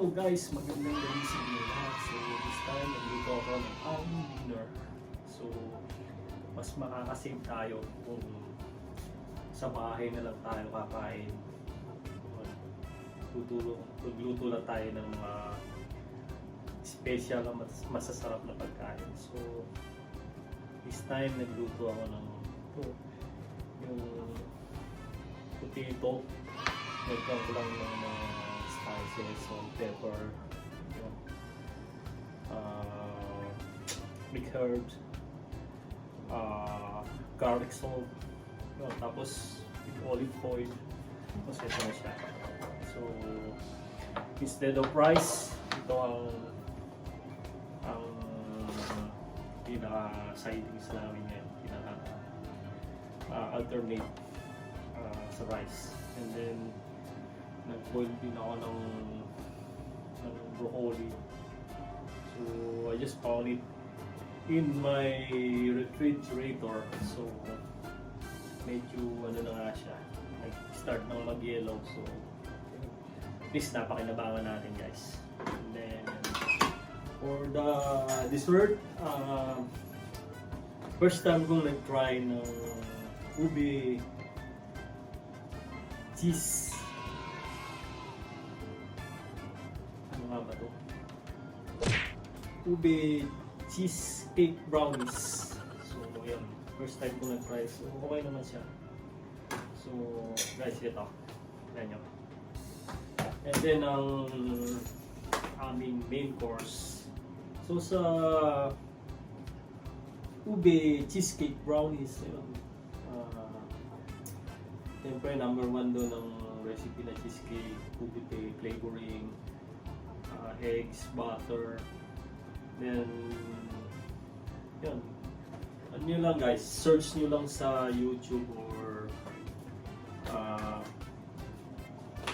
So guys, magandang gabi sa inyo lahat. So this time, nagluto ako ng aming dinner. So, mas makakasave tayo kung sa bahay na lang tayo kakain. Magluto lang tayo ng mga special na masasarap na pagkain. So, this time, nagluto ako ng yung potato. Nagkaroon ko lang ng mga spices, salt, pepper, big herbs, garlic salt, tapos olive oil. Tapos ito na siya. So, instead of rice, ito ang pinaka-sidings namin yan, pinaka-alternate sa rice. And then, nag-boil din ako ng broccoli. So, I just found it in my refrigerator. So, medyo ano na nga siya, nag-start nang mag-yellow. So, at least napakinabangan natin, guys. And then, for the dessert, first time kong nag-try ng ube cheese. Ano nga ba ito? Ube cheesecake brownies. So, yan. First time ko nag-try. So, okay naman siya. So, guys, ito. Yan yun. And then, ang aming main course. So, sa ube cheesecake brownies, yun. Siyempre, number 1 doon ang recipe na cheesecake, ube flavoring, eggs, butter. Then, yun. Ano nyo lang guys, search nyo lang sa YouTube or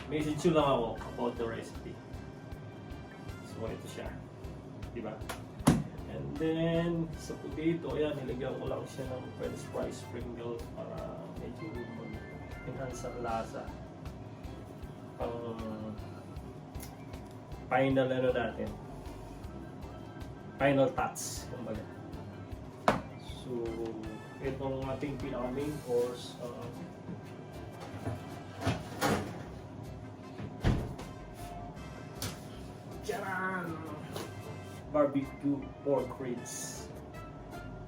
message nyo lang ako about the recipe. So, ito siya. Diba? And then, sa potato, ayan, nilagyan ko lang siya ng french fries sprinkle para medyo enhance ang lasa. Final ano natin, final touch kumbaga. So, itong ating pinaka main course, Charan! Barbecue pork ribs.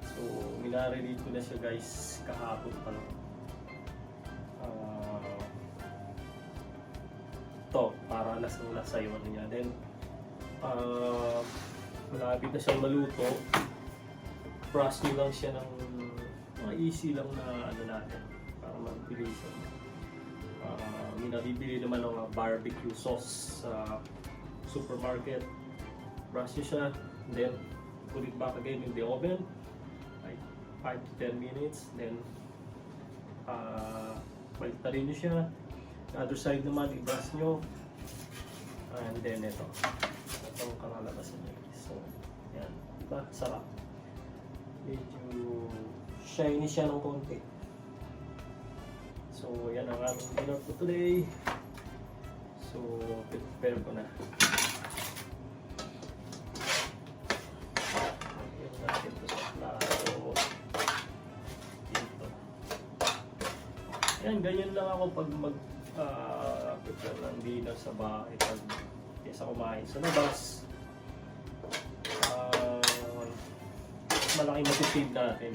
So, minarinate ko na siya guys kahapon pa lang. Ito, para lasang-lasa yung ano niya. Then, malapit na siyang maluto. Brush nyo lang siya ng mga easy lang na ano natin para magbilisan. May nabibili naman ng barbecue sauce sa supermarket. Brush nyo siya, then put it back again in the oven like 5 to 10 minutes. Then, baliktarin nyo siya. Other side naman, i-brush nyo. And then ito. Itong kakalabasan nyo. So, yan. Diba? Sarap. Medyo shiny siya ng konti. So, yan ang aming dinner for today. So, prepare ko na. Lagyan natin ito sa plato. Dito. Yan, ganyan lang ako pag prepare ng dinner sa bahay pag kesa kumain sa labas. Malaking matipid natin.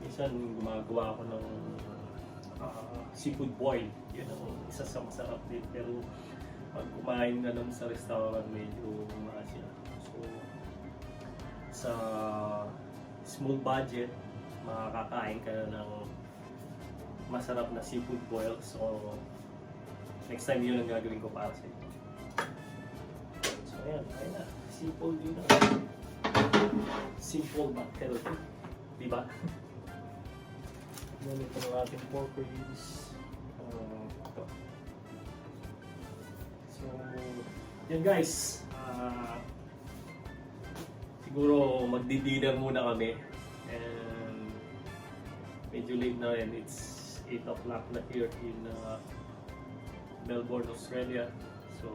Minsan gumagawa ako ng seafood boil. Yun ang isa sa masarap din. Pero pag kumain ka naman sa restaurant, medyo mahal siya. So, sa small budget, makakakain ka ng masarap na seafood boil. So, next time yun ang gagawin ko para sa inyo. So, ayan na. Simple din na. Simple but healthy. Diba? Ganito ng ating pork ribs. Ito. So, yan guys. Siguro magdi-dinner muna kami. And medyo late na rin. It's 8 o'clock na here in Melbourne, Australia. So,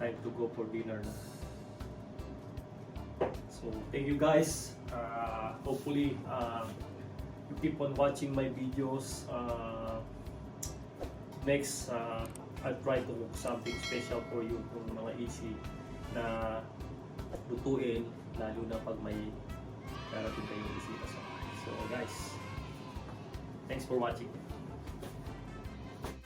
time to go for dinner na. So thank you guys. Hopefully you keep on watching my videos. Next, I'll try to cook something special for you, kung mga easy na lutuin, lalo na pag may darating kayong bisita sa bahay. So guys, thanks for watching.